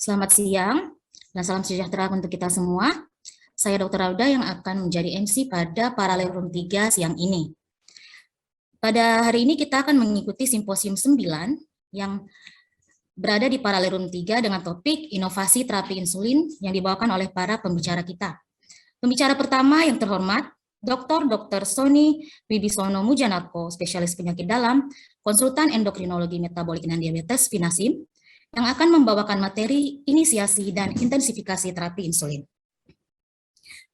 Selamat siang dan salam sejahtera untuk kita semua. Saya Dr. Rauda yang akan menjadi MC pada Paralel Room 3 siang ini. Pada hari ini kita akan mengikuti Simposium 9 yang berada di Paralel Room 3 dengan topik Inovasi Terapi Insulin yang dibawakan oleh para pembicara kita. Pembicara pertama yang terhormat, Dr. Sony Wibisono Mujanarko, spesialis penyakit dalam, konsultan endokrinologi metabolik dan diabetes Vinasim, yang akan membawakan materi inisiasi dan intensifikasi terapi insulin.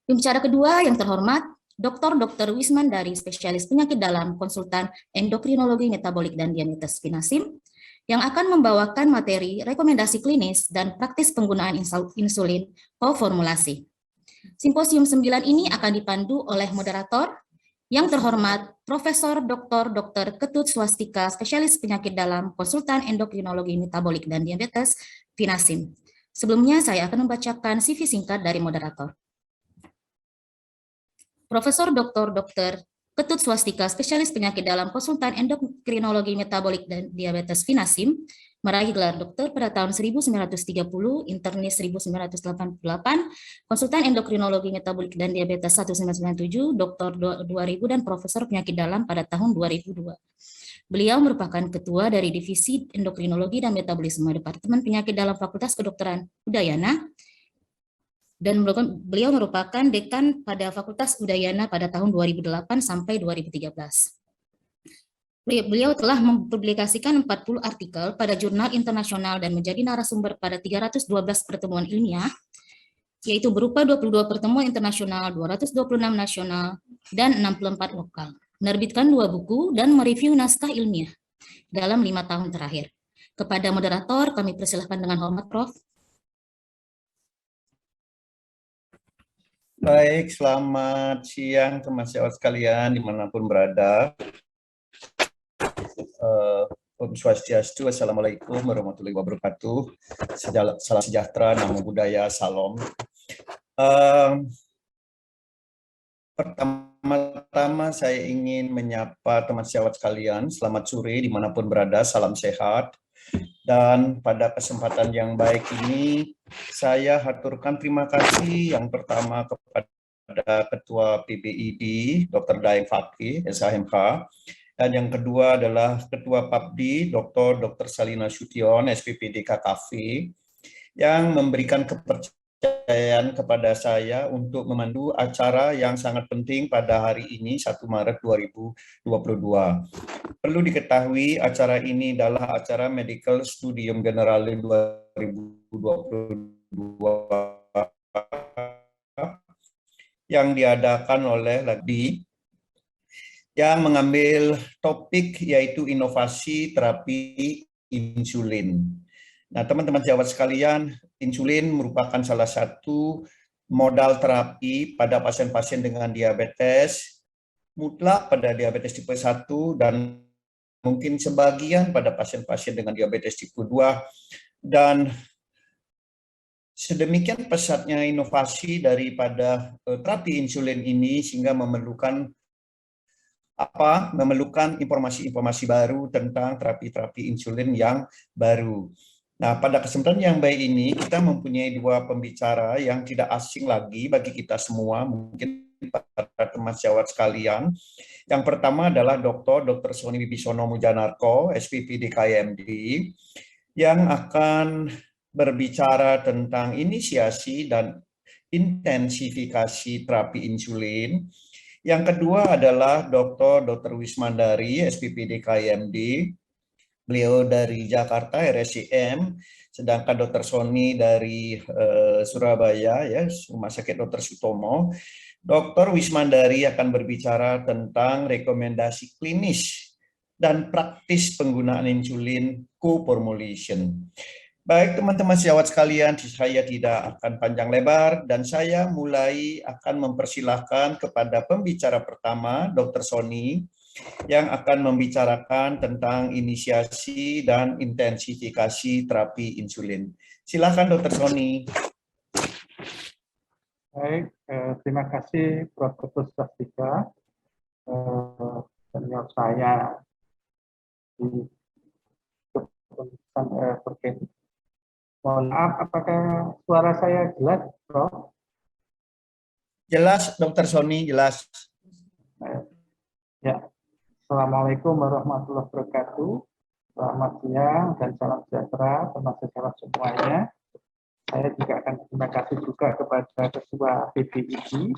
Pembicara kedua yang terhormat, Dr. Wisman dari spesialis penyakit dalam, konsultan endokrinologi metabolik dan diabetes Vinasim, yang akan membawakan materi rekomendasi klinis dan praktis penggunaan insulin koformulasi. Simposium 9 ini akan dipandu oleh moderator yang terhormat Profesor Dr. Ketut Swastika, spesialis penyakit dalam, konsultan endokrinologi metabolik dan diabetes Vinasim. Sebelumnya saya akan membacakan CV singkat dari moderator. Profesor Dr. Ketut Swastika, spesialis penyakit dalam, konsultan endokrinologi metabolik dan diabetes Vinasim, meraih gelar doktor pada tahun 1930, internis 1988, konsultan endokrinologi metabolik dan diabetes 1997, doktor 2000, dan profesor penyakit dalam pada tahun 2002. Beliau merupakan ketua dari Divisi Endokrinologi dan Metabolisme Departemen Penyakit dalam Fakultas Kedokteran Udayana, dan beliau merupakan dekan pada Fakultas Udayana pada tahun 2008 sampai 2013. Beliau telah mempublikasikan 40 artikel pada jurnal internasional dan menjadi narasumber pada 312 pertemuan ilmiah, yaitu berupa 22 pertemuan internasional, 226 nasional, dan 64 lokal. Menerbitkan 2 buku dan mereview naskah ilmiah dalam 5 tahun terakhir. Kepada moderator, kami persilahkan dengan hormat, Prof. Baik, selamat siang teman-teman sekalian dimanapun berada. Om Swastiastu, Assalamualaikum warahmatullahi wabarakatuh. Salam sejahtera, namo buddhaya, salam. Pertama-tama saya ingin menyapa teman sejawat sekalian, selamat sore dimanapun berada, salam sehat. Dan pada kesempatan yang baik ini, saya haturkan terima kasih yang pertama kepada Ketua PBID, Dr. Daeng Fakih, SHMK, dan yang kedua adalah Ketua PAPDI, Dr. Salina Sution, SPPD KKV, yang memberikan kepercayaan kepada saya untuk memandu acara yang sangat penting pada hari ini, 1 Maret 2022. Perlu diketahui acara ini adalah acara Medical Studium Generale 2022 yang diadakan oleh LAGDI yang mengambil topik yaitu inovasi terapi insulin. Nah, teman-teman sejawat sekalian, insulin merupakan salah satu modal terapi pada pasien-pasien dengan diabetes, mutlak pada diabetes tipe 1 dan mungkin sebagian pada pasien-pasien dengan diabetes tipe 2, dan sedemikian pesatnya inovasi daripada terapi insulin ini sehingga memerlukan informasi-informasi baru tentang terapi-terapi insulin yang baru. Nah, pada kesempatan yang baik ini kita mempunyai 2 pembicara yang tidak asing lagi bagi kita semua, mungkin para teman sejawat sekalian. Yang pertama adalah Dr. Sony Wibisono Mujanarko, SPPD KMD, yang akan berbicara tentang inisiasi dan intensifikasi terapi insulin. Yang kedua adalah Dr. Wismandari, SPPD KMD, beliau dari Jakarta, RSCM, sedangkan Dr. Sony dari Surabaya, ya, Rumah Sakit Dr. Sutomo. Dr. Wismandari akan berbicara tentang rekomendasi klinis dan praktis penggunaan insulin co-formulation. Baik teman-teman sejawat sekalian, saya tidak akan panjang lebar dan saya mulai akan mempersilahkan kepada pembicara pertama, Dr. Sony, yang akan membicarakan tentang inisiasi dan intensifikasi terapi insulin. Silakan Dr. Sony. Baik, terima kasih Prof. Ketut Swastika. Senior saya di kepengurusan terkait Mohon maaf, apakah suara saya jelas, Prof? Jelas, Dr. Sony, jelas. Ya, Assalamualaikum warahmatullahi wabarakatuh. Selamat siang dan salam sejahtera teman sejawat semuanya. Saya juga akan terima kasih juga kepada Ketua PBID,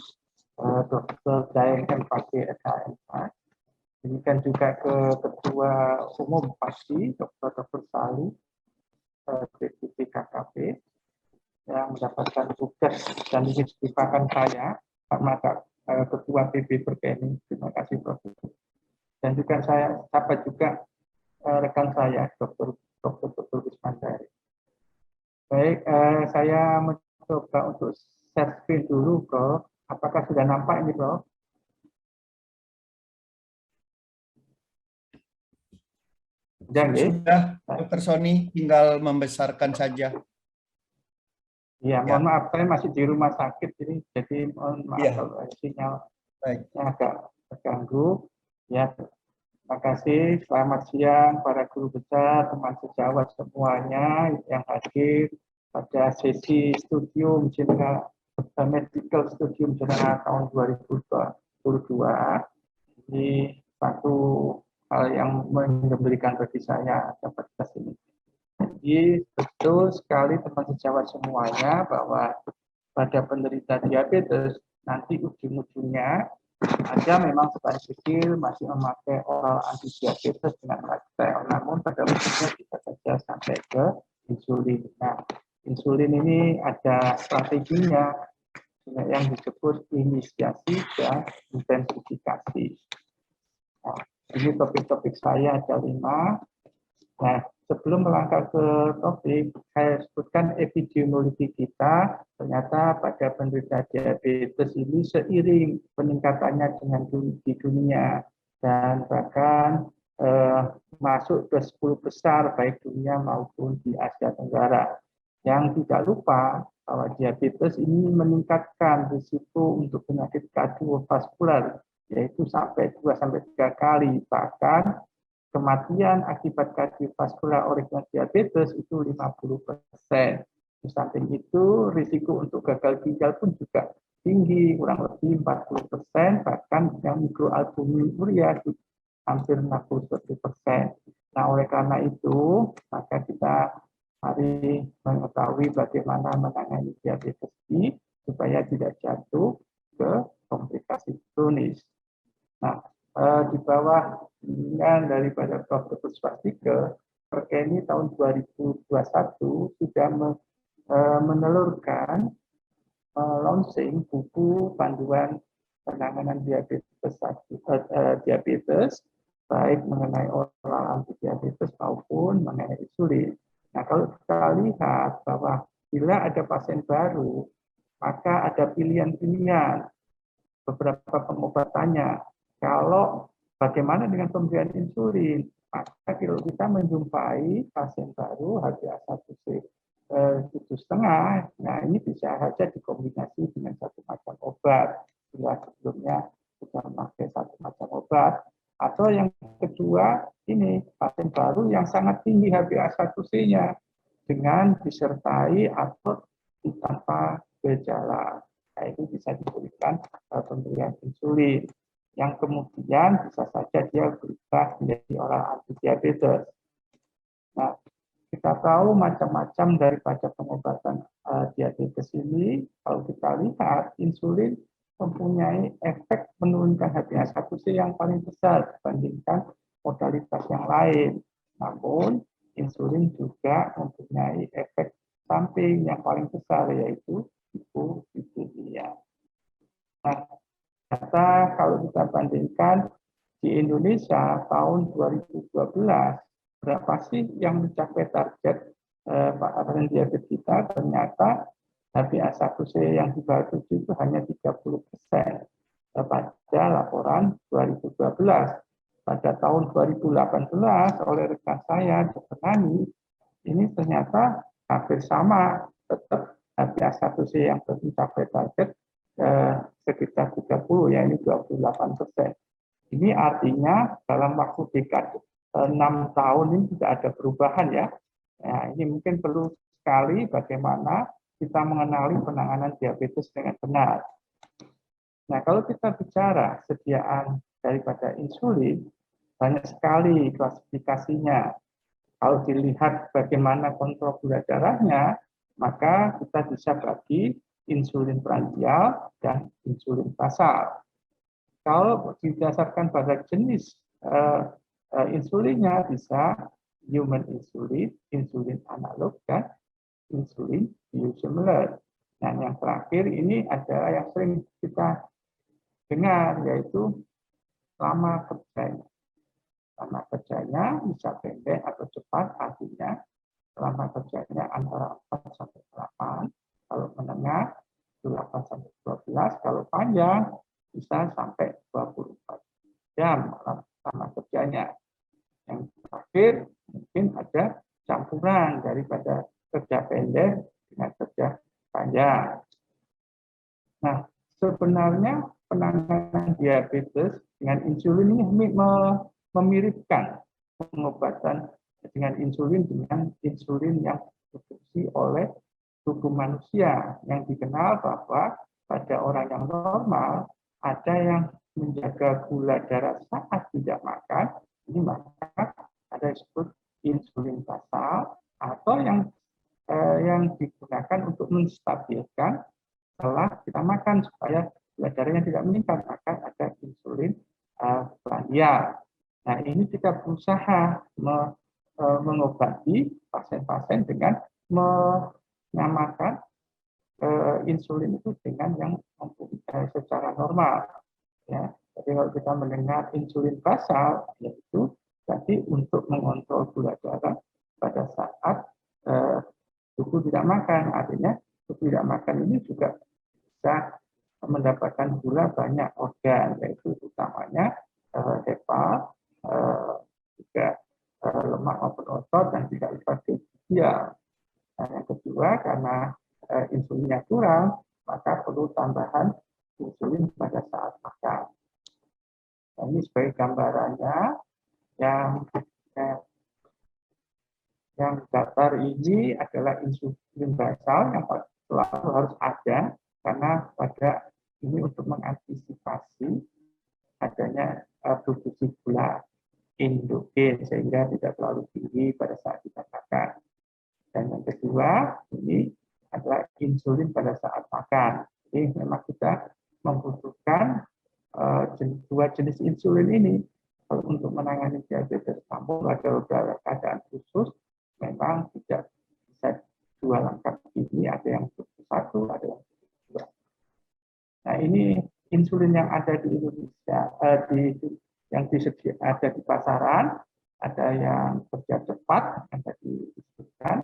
Dr. Daeng MPG SHMH. Demikian juga ke Ketua Umum PASI, Dr. Sali, Deputi KKP, yang mendapatkan tugas dan ini ditimpakan saya, Pak Mata, Ketua PB Perkeni. Terima kasih, Prof. Dan juga saya sapa juga rekan saya, Dr. Wismandari. Baik, saya mencoba untuk share screen dulu, Prof. Apakah sudah nampak ini, Prof? Sudah, Dr. Sony, tinggal membesarkan saja. Ya, mohon maaf, saya masih di rumah sakit ini, jadi mohon maaf kalau sinyalnya agak terganggu. Ya, terima kasih. Selamat siang para guru besar, teman sejawat semuanya yang hadir pada sesi studium general medical studium general tahun 2022. Ini satu hal yang memberikan bagi saya dapat ini. Jadi betul sekali teman sejawat semuanya bahwa pada penderita diabetes nanti ujung-ujungnya ada memang sebagian kecil masih memakai oral anti diabetes dengan lifestyle, namun pada ujungnya bisa saja sampai ke insulin. Nah, insulin ini ada strateginya yang disebut inisiasi dan intensifikasi. Nah, ini topik-topik saya ada 5. Nah, sebelum melangkah ke topik, saya sebutkan epidemiologi kita. Ternyata pada penderita diabetes ini seiring peningkatannya dengan di dunia dan bahkan masuk ke 10 besar baik dunia maupun di Asia Tenggara. Yang tidak lupa bahwa diabetes ini meningkatkan risiko untuk penyakit kardiovaskular, yaitu sampai 2-3 kali, bahkan kematian akibat kardiovaskular original diabetes itu 50%. Di samping itu, risiko untuk gagal ginjal pun juga tinggi, kurang lebih 40%, bahkan yang mikroalbuminuria hampir 60%. Nah, oleh karena itu, maka kita mari mengetahui bagaimana menangani diabetes ini supaya tidak jatuh ke komplikasi kronis. Nah, di bawah bimbingan daripada Prof. Swastika, Perkeni tahun 2021 sudah menelurkan launching buku panduan penanganan diabetes, baik mengenai oral anti diabetes maupun mengenai insulin. Nah, kalau kita lihat bahwa bila ada pasien baru, maka ada pilihan-pilihan beberapa pengobatannya. Kalau bagaimana dengan pemberian insulin, maka kalau kita menjumpai pasien baru HbA1c 7,5, nah ini bisa saja dikombinasi dengan satu macam obat. Bila sebelumnya sudah memakai satu macam obat. Atau yang kedua, ini pasien baru yang sangat tinggi HbA1c-nya dengan disertai atau tanpa gejala. Nah, itu bisa diberikan pemberian insulin yang kemudian bisa saja dia berubah menjadi oral anti diabetes. Nah, kita tahu macam-macam daripada pengobatan diabetes ini. Kalau kita lihat, insulin mempunyai efek menurunkan HbA1c yang paling besar dibandingkan modalitas yang lain. Namun, insulin juga mempunyai efek samping yang paling besar, yaitu hipoglikemia. Nah, data kalau kita bandingkan di Indonesia tahun 2012, berapa sih yang mencapai target pasien diabetes kita? Ternyata HbA1c yang di bawah 7 itu hanya 30% pada laporan 2012. Pada tahun 2018 oleh rekan saya, Dr. Nani, ini ternyata hampir sama, tetap HbA1c yang mencapai target sekitar 30, ya ini 28%. Ini artinya dalam waktu dekade 6 tahun ini tidak ada perubahan ya. Nah, ini mungkin perlu sekali bagaimana kita mengenali penanganan diabetes dengan benar. Nah, kalau kita bicara sediaan daripada insulin, banyak sekali klasifikasinya. Kalau dilihat bagaimana kontrol gula darahnya, maka kita bisa bagi insulin prandial dan insulin basal. Kalau didasarkan pada jenis insulinnya bisa human insulin, insulin analog, dan insulin biosimilar. Nah, yang terakhir ini adalah yang sering kita dengar, yaitu lama kerjanya. Lama kerjanya bisa pendek atau cepat, artinya lama kerjanya antara 4 sampai 8, kalau menengah 8 sampai 12, kalau panjang bisa sampai 24 jam lama kerjanya. Yang terakhir mungkin ada campuran daripada kerja pendek dengan kerja panjang. Nah, sebenarnya penanganan diabetes dengan insulin ini memiripkan pengobatan dengan insulin yang diproduksi oleh tubuh manusia, yang dikenal bahwa pada orang yang normal ada yang menjaga gula darah saat tidak makan, ini maka ada yang disebut insulin basal, atau yang digunakan untuk menstabilkan setelah kita makan supaya gula darahnya tidak meningkat, maka ada insulin prandial. Nah, ini kita berusaha mengobati pasien-pasien dengan menyamakan insulin itu dengan yang secara normal. Ya, jadi kalau kita mendengar insulin basal, yaitu berarti untuk mengontrol gula darah pada saat tubuh tidak makan. Artinya tubuh tidak makan ini juga bisa mendapatkan gula banyak organ, yaitu utamanya hepa, juga lemak maupun otot, dan tidak lupa ginjal. Nah, yang kedua, karena insulinnya kurang, maka perlu tambahan insulin pada saat makan. Nah, ini sebagai gambarannya, yang datar ini adalah insulin basal yang selalu harus ada, karena pada ini untuk mengantisipasi adanya produksi gula endogen sehingga tidak terlalu tinggi pada saat kita makan. Dan yang kedua, ini adalah insulin pada saat makan. Jadi memang kita membutuhkan dua jenis insulin ini untuk menangani diabetes. Namun pada beberapa keadaan khusus memang tidak bisa dua lengkap ini, ada yang satu, ada yang dua. Nah, ini insulin yang ada di Indonesia, yang ada di pasaran, ada yang kerja cepat yang tadi disebutkan,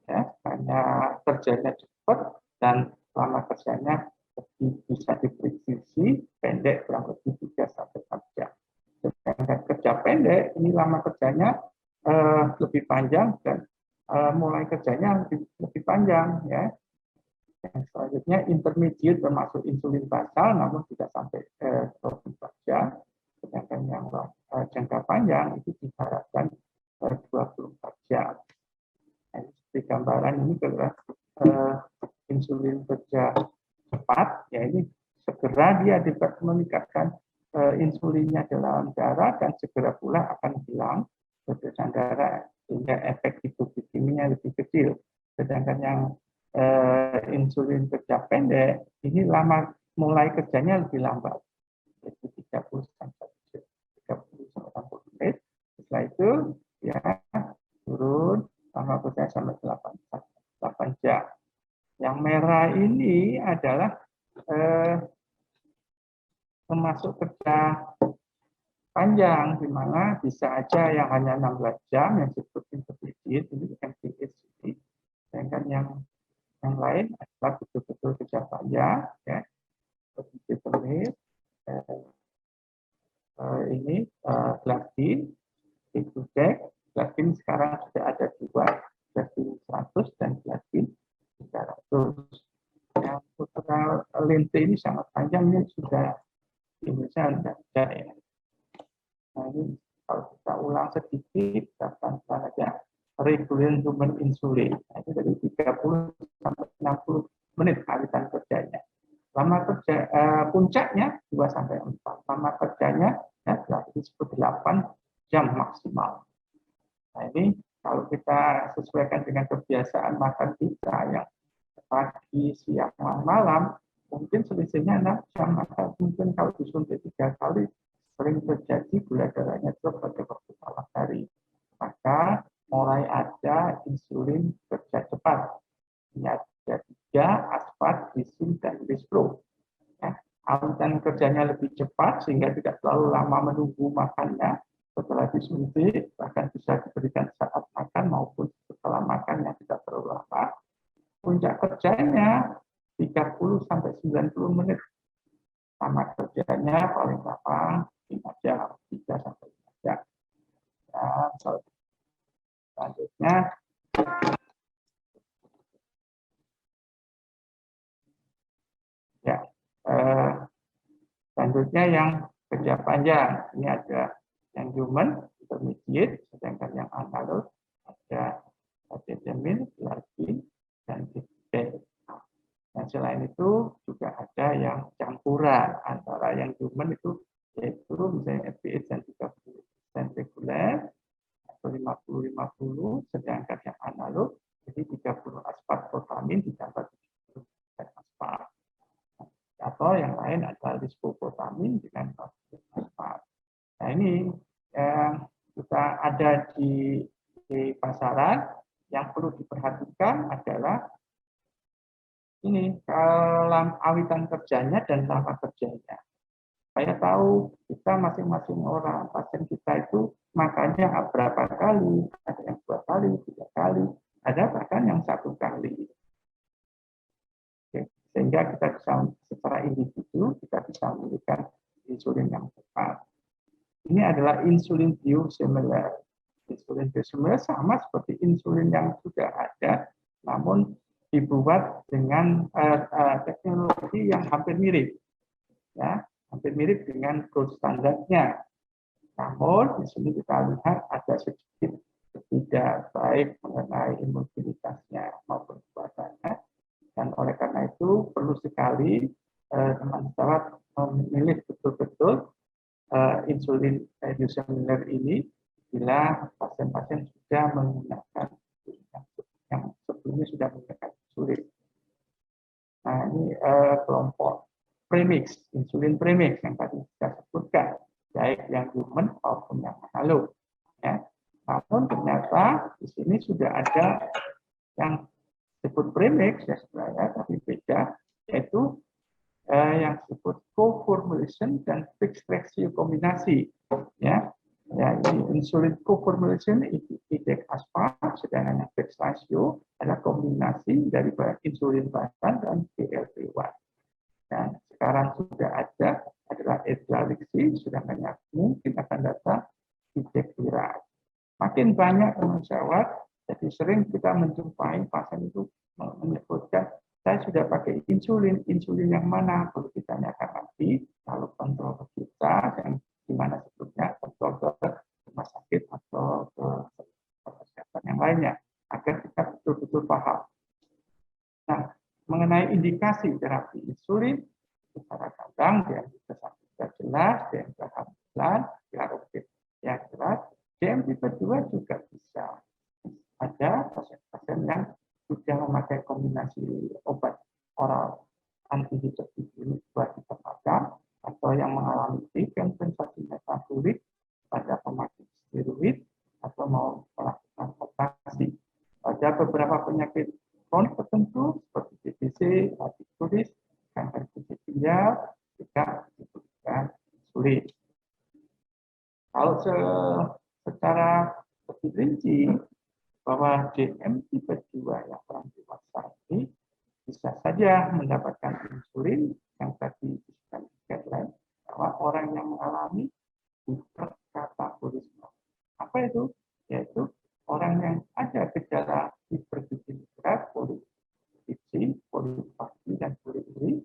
ya, hanya kerjanya cepat dan lama kerjanya bisa diprediksi pendek kurang lebih 3-4 jam. Sedangkan kerja pendek ini lama kerjanya lebih panjang dan mulai kerjanya lebih panjang, ya. Yang selanjutnya intermediate termasuk insulin basal namun tidak sampai 24 jam. Sedangkan yang jangka panjang itu diharapkan 24 jam. Nah, di gambaran ini adalah insulin kerja cepat, ya ini segera dia dapat meningkatkan insulinnya dalam darah dan segera pula akan hilang tekanan darah sehingga efek hipoglikeminya lebih kecil. Sedangkan yang insulin kerja pendek ini mulai kerjanya lebih lambat, yaitu 30 sampai 60 menit. Setelah itu ya turun lama kerja sampai 8 jam. Yang merah ini adalah termasuk kerja panjang, di mana bisa aja yang hanya 16 jam yang disebut intermediate ini MPH. Sedangkan yang lain adalah betul-betul kerja panjang, ya, seperti menit. Ini glargine, glargine sekarang sudah ada 2, glargine 100 dan glargine 300. Yang ultra lente ini sangat panjang, ini sudah di Indonesia tidak ada, ya. Nah, ini kalau kita ulang sedikit, kita pelan-pelan aja. regular human insulin. Nah, itu dari 30 sampai 60 menit awitan kerjanya. Lama kerja puncaknya 2 sampai 4. Lama kerjanya ya, disebut 8 jam maksimal. Nah, ini kalau kita sesuaikan dengan kebiasaan makan kita yang pagi, siang, malam, mungkin selisihnya 6 jam, maka mungkin kalau disuntik 3 kali sering terjadi gula darahnya drop pada waktu malam hari. Maka mulai ada insulin kerja cepat. Ini ada 3, aspat, lisin, dan lispro. Ya, awitan kerjanya lebih cepat sehingga tidak terlalu lama menunggu makannya. Setelah disuntik, bahkan bisa diberikan saat makan maupun setelah makan yang tidak terlalu lama. Puncak kerjanya 30 sampai 90 menit. Lama kerjanya paling lama 5 jam, 3 sampai 5 jam. Dan selanjutnya ya, selanjutnya yang kerja panjang. Ini ada yang human, intermediate, sedangkan yang analog ada determin, larkin, dan detail. Nah, selain itu juga ada yang campuran antara yang human itu yaitu misalnya FPH dan 30% reguler atau 50-50, sedangkan yang analog jadi 30 aspat protamin ditambah 70% aspat. Atau yang lain adalah lispoprotamin dengan aspat. Nah, ini yang kita ada di pasaran yang perlu diperhatikan adalah ini awitan kerjanya dan lama kerjanya. Saya tahu kita masing-masing orang, pasien kita itu makannya berapa kali, ada yang 2 kali, 3 kali, ada bahkan yang 1 kali. Oke. Sehingga kita bisa secara individu kita bisa memberikan insulin yang tepat. Ini adalah insulin biosimilar. Insulin biosimilar sama seperti insulin yang sudah ada, namun dibuat dengan teknologi yang hampir mirip, ya, hampir mirip dengan gold standarnya. Namun di sini kita lihat ada sedikit tidak baik mengenai imunitasnya maupun kekuatannya, dan oleh karena itu perlu sekali teman sejawat memilih betul-betul insulin biosimilar ini bila pasien-pasien sudah menggunakan yang sebelumnya sudah menggunakan insulin. Nah, ini kelompok premix, insulin premix yang tadi kita sebutkan, baik yang human maupun yang analog. Ya. Namun ternyata di sini sudah ada yang disebut premix ya sebenarnya, tapi beda, yaitu yang disebut co-formulation dan fixed ratio kombinasi. Ya. Ya, ini insulin co-formulation indeks aspat, sedangkan yang fixed ratio adalah kombinasi dari insulin bahan dan GLP-1. Dan sekarang sudah ada adalah etralixin, sedangkan yang mungkin akan datang ticagrelor. Makin banyak teman sejawat, jadi sering kita menjumpai pasien itu menyebutkan, saya sudah pakai insulin yang mana? Perlu ditanyakan lagi, kalau kontrol kita yang di mana sebelumnya kontrol ke rumah sakit atau ke kesehatan yang lainnya, agar kita betul-betul paham. Nah, mengenai indikasi terapi insulin, secara gamblang DMT sudah jelas, DMT alhamdulillah, diarokit yang jelas, DMT kedua juga bisa. Ada pasien-pasien yang sudah memakai kombinasi obat oral antihipertensi ini buat dipermakan, atau yang mengalami dekompensasi metabolik pada pemakai steroid atau mau melakukan operasi. Ada beberapa penyakit kronik tertentu seperti TBC, artrititis, kanker kulit ginjal juga dibutuhkan insulin. Kalau secara lebih rinci bahwa DM tipe 2 yang orang dewasa ini bisa saja mendapatkan insulin yang tadi disebutkan guideline bahwa orang yang mengalami hiperkatabolisme. Apa itu? Yaitu orang yang ada gejala hiperglikemia, polipeptid, polipeptid dan poliuri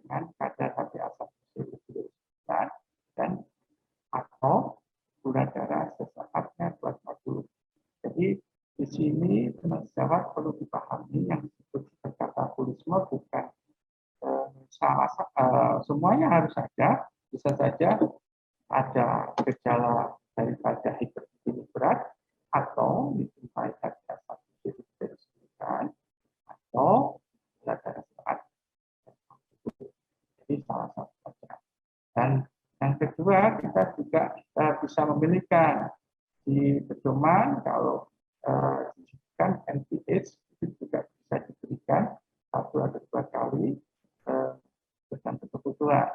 dengan kadar hati asam lebih besar dan atau gula darah sesakatnya 250. Jadi di sini teman sejawat perlu dipahami yang disebut katakulisme bukan semuanya harus ada, bisa saja ada gejala daripada hipertensi berat atau dijumpai pada satu disebutkan atau pada saat jadi salah satu saja. Dan yang kedua kita juga bisa memilihkan di pedoman kalau disebutkan NPH itu juga bisa diberikan 1 atau 2 kali tergantung kebutuhan.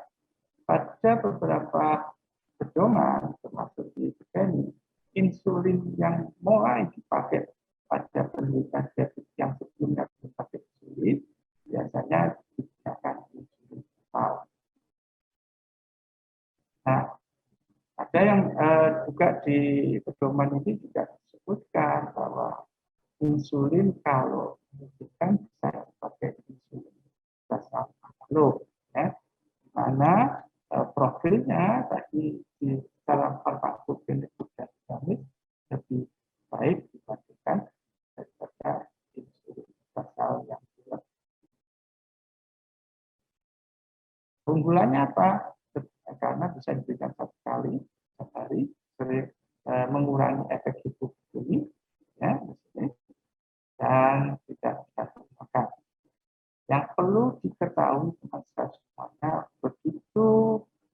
Pada beberapa pedoman termasuk di ini, insulin yang mulai dipakai pada penderita diabetes yang sebelumnya dipakai insulin biasanya digunakan insulin basal. Nah, ada yang juga di pedoman ini juga disebutkan bahwa insulin kalau membutuhkan bisa dipakai insulin basal analog, ya, di mana profilnya tadi di dalam farmakokinetik dan dinamis lebih baik dibandingkan daripada insulin basal yang bulat. Keunggulannya apa? Karena bisa diberikan 1 kali sehari, mengurangi efek hipoglikemik, ya, dan tidak makan. Yang perlu diketahui teman-teman semuanya, begitu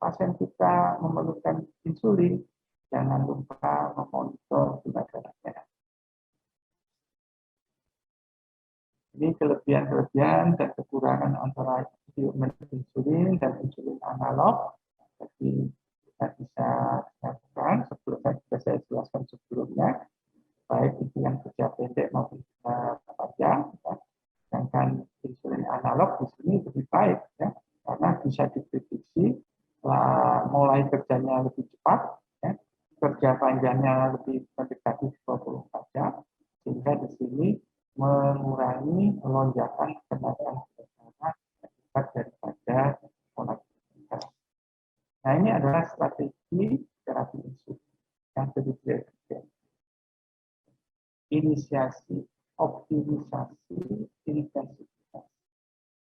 pasien kita memerlukan insulin, jangan lupa memonitor gula darahnya. Ini kelebihan-kelebihan dan kekurangan antara insulin dan insulin analog. Jadi kita bisa lakukan saya jelaskan sebelumnya, baik itu yang kerja pendek maupun panjang. Sedangkan insulin analog di sini lebih baik, ya, karena bisa diprediksi mulai kerjanya lebih cepat, ya, kerja panjangnya lebih mendekati 24 jam, sehingga di sini mengurangi lonjakan kenaikan darah akibat daripada volatilitas. Nah, ini adalah strategi terapi insulin yang kedua. Inisiasi, optimisasi, intensitas.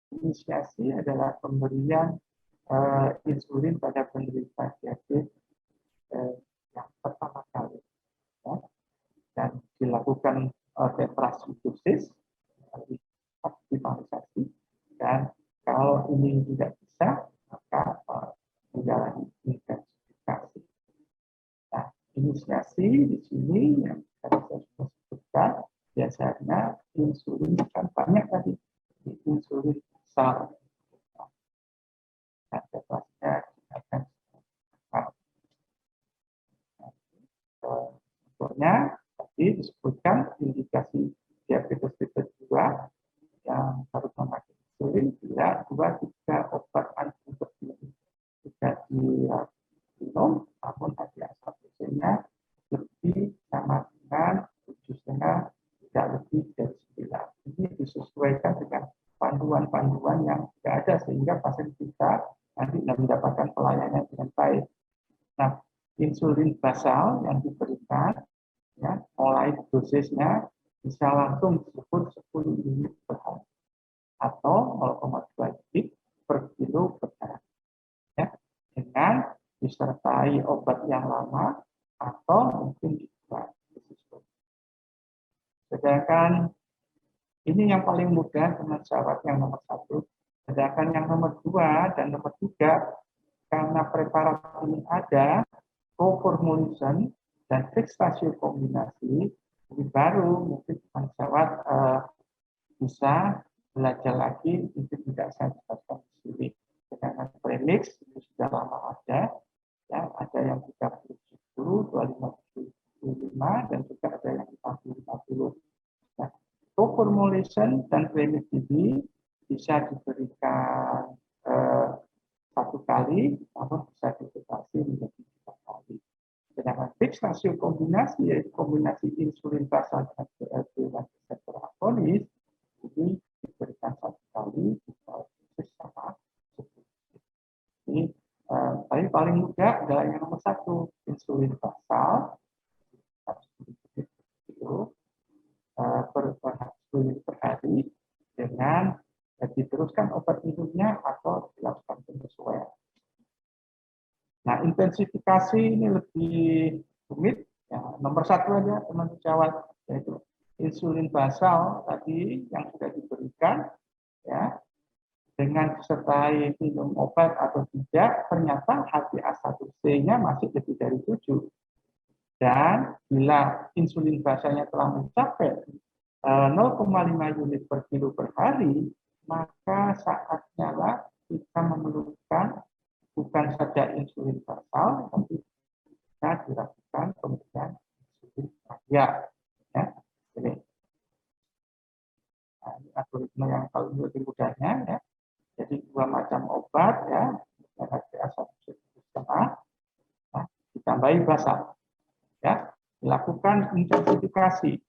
Inisiasi adalah pemberian insulin pada penderita diabetes yang pertama kali, ya, dan dilakukan tetrasi dosis, optimalisasi, dan kalau ini tidak bisa maka menjalani intensifikasi. Nah, inisiasi di sini yang tadi saya sudah sebutkan biasanya insulin kan banyak tadi, insulin basal. Nah, tetrasnya akan contohnya tadi disebutkan indikasi diabetes tipe 2 yang harus memakai insulin bila 2-3 obat antihipertensi tidak diminum, namun HbA1c-nya lebih sama dengan 7,5, tidak lebih dari 9. Ini disesuaikan dengan panduan-panduan yang tidak ada sehingga pasien kita nanti mendapatkan pelayanan dengan baik. Nah, insulin basal yang diberikan, ya, mulai dosisnya bisa langsung disebut 10 unit per hari atau 0,2 unit per kilo per hari, ya, dengan disertai obat yang lama atau mungkin juga dosis. Sedangkan ini yang paling mudah teman syarat yang nomor 1. Sedangkan yang nomor 2 dan nomor 3 karena preparat ini ada co-formulation dan fixed ratio kombinasi, ini baru mungkin teman syarat bisa belajar lagi, itu tidak saya jelaskan di sini. Sedangkan premix itu sudah lama ada, ya, ada yang 30-70, 25-75, dan juga ada yang 40-50. Nah, co-formulation dan premix ini bisa diberikan 1 kali, namun bisa diputasi menjadi 3 kali. Sedangkan fixed ratio kombinasi, yaitu kombinasi insulin basal dengan GLP-1 reseptor agonis, ini diberikan 1 kali, dosis sama 10. Ini tapi paling mudah adalah yang nomor 1, insulin basal 1 kilo, unit per hari dengan diteruskan obat minumnya atau dilakukan penyesuaian. Nah, intensifikasi ini lebih rumit. Ya, nomor satu aja teman sejawat, yaitu insulin basal tadi yang sudah diberikan, ya, dengan disertai minum obat atau tidak, ternyata HbA1c-nya masih lebih dari 7. Dan bila insulin basalnya telah mencapai 0,5 unit per kilo per hari, maka saatnya lah kita memerlukan bukan saja insulin basal, tapi bisa dilakukan pemberian insulin raya. Ya, ini. Nah, ini algoritma yang paling lebih mudahnya, ya. Jadi 2 macam obat, ya, HbA1c setengah, nah, ditambahi basal, ya, dilakukan intensifikasi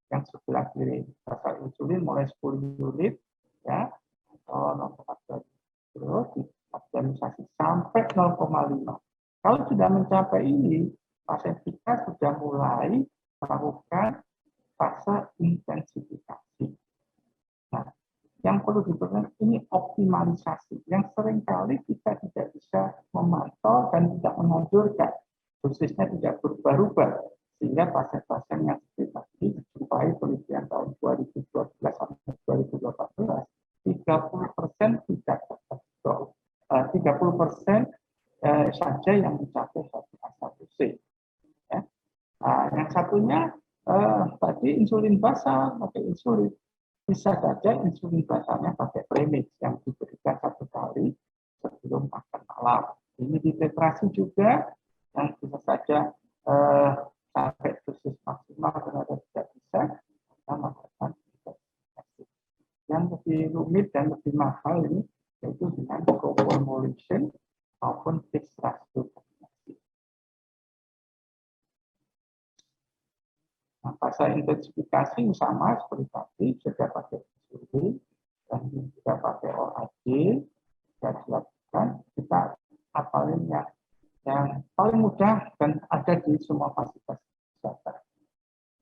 yang sebelah kiri basal insulin mulai 10 unit, ya, atau 0,2 terus dioptimisasi sampai 0,5. Kalau sudah mencapai ini, pasien kita sudah mulai melakukan fase intensifikasi. Nah, yang perlu diperhatikan ini optimalisasi, yang seringkali kita tidak bisa memantau dan tidak menganjurkan, dosisnya tidak berubah-ubah, sehingga pasien-pasien yang seperti tadi dijumpai penelitian tahun 2012 sampai 2018, 30% tidak terkontrol, 30% saja yang mencapai HbA1c. Ya. Nah, yang satunya tadi insulin basal, pakai insulin. Bisa saja insulin basalnya pakai premix yang diberikan 1 kali sebelum makan malam. Ini dititrasi juga, yang bisa saja sampai dosis maksimal ternyata tidak bisa, kita melakukan intensifikasi. Yang lebih rumit dan lebih mahal ini yaitu dengan co-formulation maupun fixed ratio kombinasi. Nah, fase intensifikasi sama seperti tadi, sudah pakai insulin dan juga pakai OAG, sudah dilakukan. Kita apalin yang paling mudah dan ada di semua fasilitas kesehatan.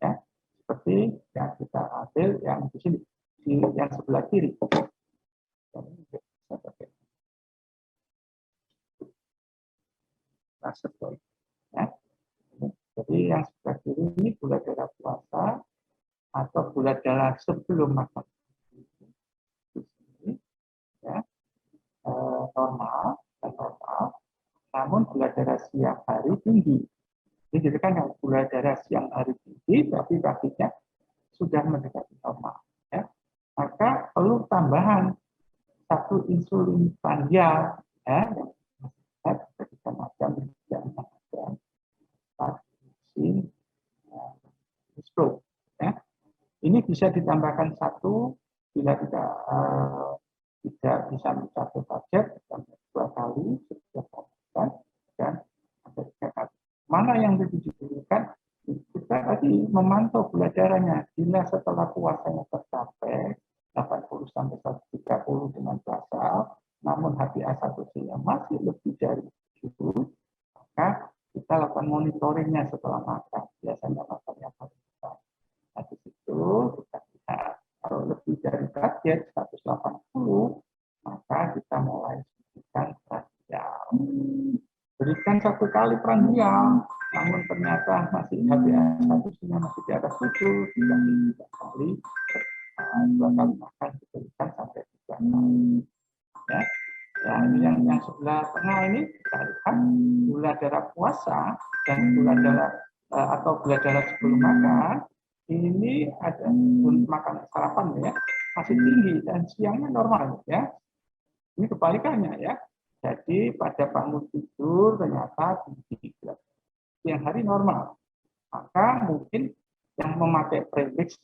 Ya, seperti yang kita ambil yang di sini, di yang sebelah kiri. Ya. Jadi yang sebelah kiri ini gula darah puasa atau gula darah sebelum makan. Ya, normal dan normal, namun gula darah siang hari tinggi. Jadi kan yang gula darah siang hari tinggi, tapi paginya sudah mendekati normal. Ya. Maka perlu tambahan 1 insulin panjang, ya, yang kita macam ya. Ini bisa ditambahkan 1 bila tidak bisa mencapai target, 2 kali setiap bulan dan ada 3 kali. Mana yang lebih dibutuhkan? Kita tadi memantau gula darahnya. Bila setelah puasanya tercapai 80 sampai 130 dengan basal, namun HbA1c-nya masih lebih dari 7, maka kita lakukan monitoringnya setelah makan. Biasanya makan yang paling besar. Nah, di situ kita lihat kalau lebih dari target 180, maka kita mulai berikan prandial. Berikan 1 kali prandial, namun ternyata masih HbA1c-nya masih di atas 7, tidak 3 kali, 2 kali makan diberikan sampai 3 kali. Ya. Ya, ini yang sebelah tengah ini kita lihat gula darah puasa dan gula darah atau gula darah sebelum makan ini ada makan sarapan ya masih tinggi dan siangnya normal ya. Ini kebalikannya ya. Jadi pada bangun tidur ternyata tinggi siang hari normal. Maka mungkin yang memakai premix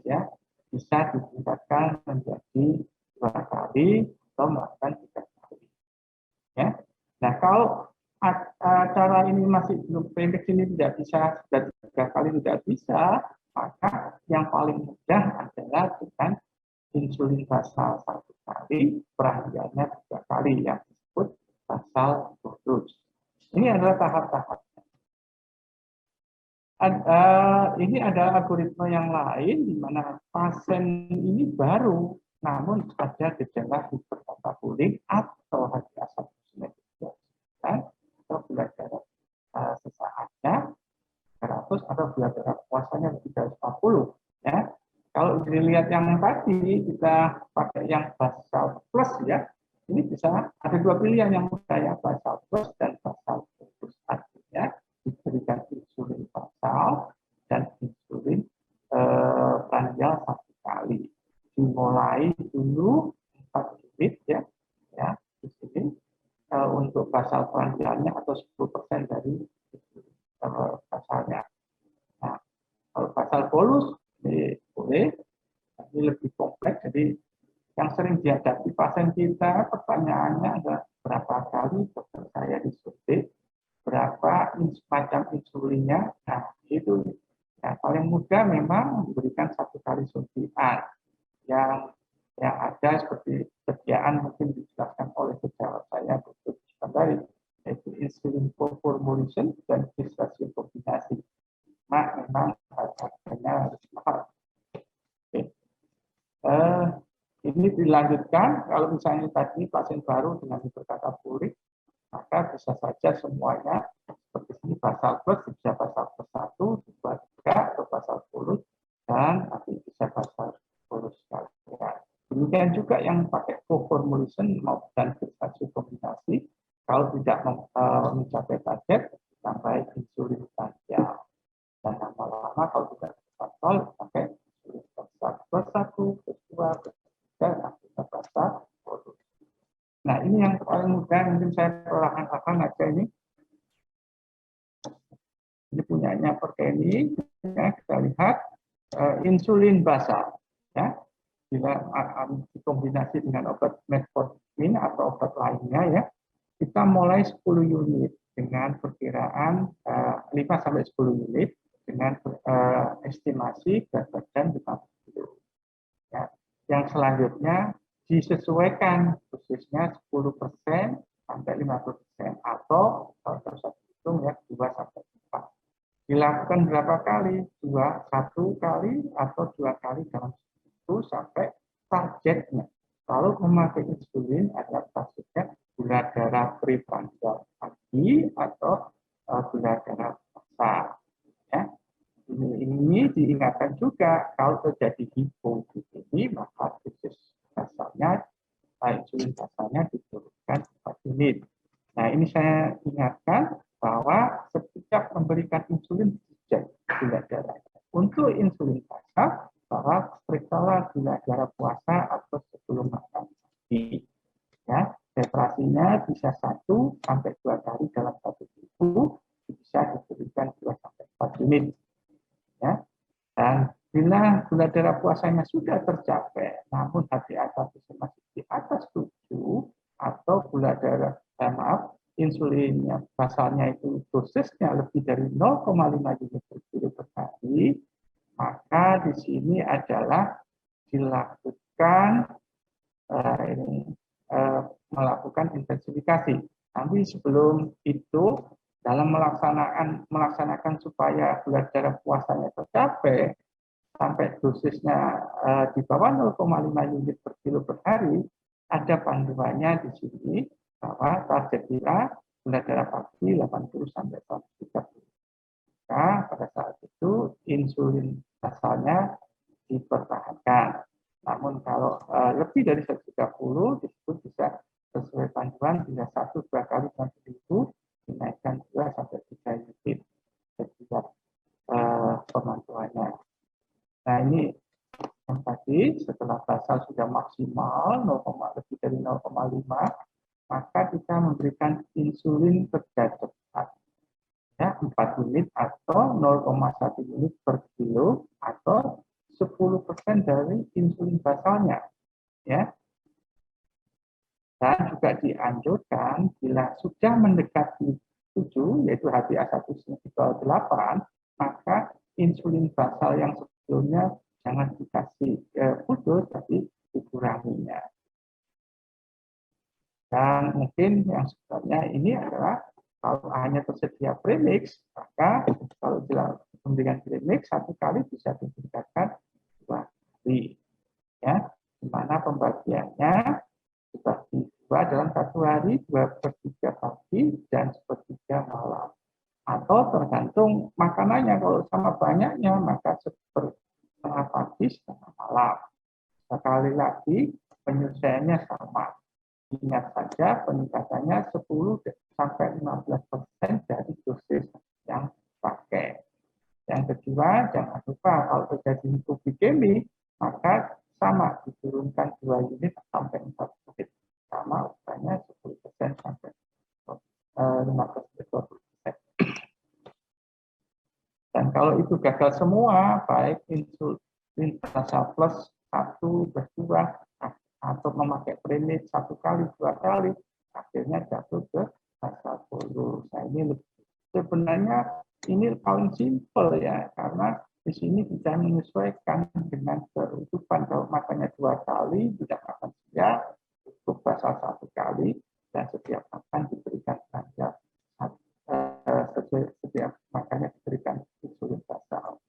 ya bisa ditingkatkan menjadi 2 kali atau melakukan 3 kali. Ya. Nah, kalau cara ini masih belum premix ini tidak bisa, sudah 3 kali tidak bisa, maka yang paling mudah adalah dengan insulin basal 1 kali, prandialnya 3 kali yang disebut basal bolus. Ini adalah tahap-tahap. Ini adalah algoritma yang lain di mana pasien ini baru, namun ada gejala hiperkatabolik atau HbA1c atau gula darah sesaatnya 100 atau gula darah puasanya lebih dari 40. Ya, kalau dilihat yang tadi kita pakai yang basal plus ya, ini bisa ada dua pilihan yang mudah ya, basal plus dan basal plus. Artinya diberikan insulin basal dan insulin prandial satu kali. Dimulai dulu 4 unit ya, di sini untuk basal prandialnya atau 10% dari basalnya. Nah, kalau basal bolus ini boleh, ini lebih kompleks. Jadi yang sering dihadapi pasien kita pertanyaannya adalah berapa kali dokter saya disuntik, berapa macam insulinnya. Nah, itu ya, paling mudah memang diberikan 1 kali suntikan. Yang ada seperti sediaan mungkin dijelaskan oleh sejawat saya Dr. Iskandari, yaitu insulin co-formulation dan gestasi kombinasi. Nah, memang harganya harus mahal. Oke. Ini dilanjutkan, kalau misalnya tadi pasien baru dengan hiperkatabolik, maka bisa saja semuanya seperti ini basal plus, bisa basal plus 1, 2, 3, atau basal bolus, dan nanti bisa basal bolus sekalian. Demikian juga yang pakai co-formulation dan gestasi kombinasi, kalau tidak mencapai target, tambah insulin prandial. Dan lama-lama kalau tidak terkontrol, pakai insulin plus 1, plus 2, plus 3, kita basal bolus. Nah, ini yang paling mudah, mungkin saya perlahan-lahan aja ini. Ini punyanya Perkeni, ya, kita lihat insulin basal, ya, bila dikombinasi dengan obat metformin atau obat lainnya, ya, kita mulai 10 unit dengan perkiraan 5-10 unit dengan estimasi berat badan 50 kg. Ya. Yang selanjutnya disesuaikan khususnya 10% sampai 50% atau kalau bisa hitung ya 2-4. Dilakukan berapa kali? 1 kali atau 2 kali dalam seminggu sampai targetnya. Kalau memakai insulin adalah maksudnya gula darah preprandial tinggi atau gula darah besar. Ya. Ini diingatkan juga kalau terjadi hipoglikemi maka dosis basalnya, insulin basalnya diturunkan 4 unit. Nah, ini saya ingatkan bahwa setiap memberikan insulin dicek gula darah. Untuk insulin basal, bahwa periksalah gula darah puasa atau sebelum makan pagi. Ya, separasinya bisa 1-2 kali dalam 1 minggu, bisa diberikan 2-4 unit. Ya. Dan bila gula darah puasanya sudah tercapai, namun HbA1c masih di atas 7 atau gula darah, insulinnya basalnya itu dosisnya lebih dari 0,5 unit per kilo per hari, maka di sini adalah dilakukan melakukan intensifikasi. Tapi sebelum itu dalam melaksanakan supaya gula darah puasanya tercapai sampai dosisnya di bawah 0,5 unit per kilo per hari, ada panduannya di sini bahwa target kita gula darah pagi 80 sampai 130. Maka pada saat itu insulin basalnya dipertahankan. Namun kalau lebih dari 130 disebut bisa sesuai panduan bila 1-2 kali dalam seminggu dinaikkan 2-3 unit setiap pemantuannya. Nah, ini yang tadi setelah basal sudah maksimal lebih dari 0,5, maka kita memberikan insulin kerja cepat, ya, 4 unit atau 0,1 unit per kilo atau 10% dari insulin basalnya, ya. Dan juga dianjurkan bila sudah mendekati 7, yaitu HbA1c di bawah 8, maka insulin basal yang sebelumnya jangan dikasih putus, tapi dikuranginya. Dan mungkin yang sebenarnya ini adalah kalau hanya tersedia premix, maka kalau pemberian klinik 1 kali bisa ditingkatkan 2 kali. Ya, di mana pembagiannya dibagi 2 dalam 1 hari, 2/3 pagi dan 1/3 malam. Atau tergantung makanannya, kalau sama banyaknya maka 1/2 pagi, 1/2 malam. Sekali lagi penyelesaiannya sama. Ingat saja peningkatannya 10-15% dari dosis yang pakai. Yang kedua, jangan lupa kalau terjadi hipoglikemi, maka sama diturunkan 2 unit sampai 4 unit. Sama ukurnya 10% sampai 15-20%. Dan kalau itu gagal semua, baik insulin basal plus 1, plus 2, atau memakai premix 1 kali, 2 kali, akhirnya jatuh ke basal bolus. Nah, ini sebenarnya ini paling simpel ya, karena di sini bisa menyesuaikan dengan kehidupan. Kalau makannya 2 kali, tidak makan siang, cukup basal 1 kali, dan setiap makan diberikan belanja. Setiap makannya diberikan insulin basal.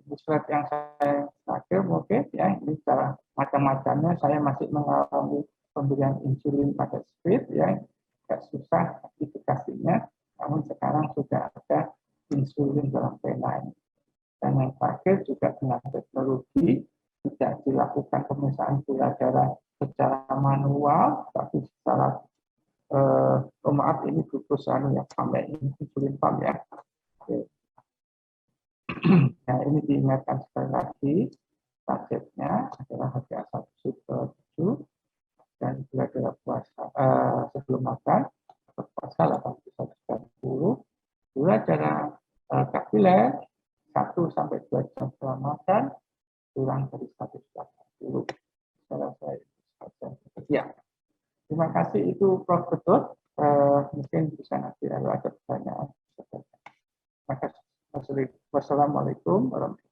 Slide yang saya pakai mungkin ya, ini cara macam-macamnya. Saya masih mengalami pemberian insulin pada speed ya, agak susah aplikasinya, namun sekarang sudah ada insulin dalam pena. Dan yang terakhir juga dengan teknologi tidak dilakukan pemeriksaan gula darah secara manual, tapi secara maaf ini glukus yang sampai insulin pump ya. Oke. Nah, ini diingatkan sekali lagi, targetnya adalah HbA1c/7 dan gula darah puasa sebelum makan, puasa 81-90, gula darah kapiler 1-2 jam setelah makan kurang dari 180. Ya, terima kasih, itu Prof. Ketut. Mungkin bisa nanti ada pertanyaan. Terima kasih. Wassalamualaikum warahmatullahi wabarakatuh.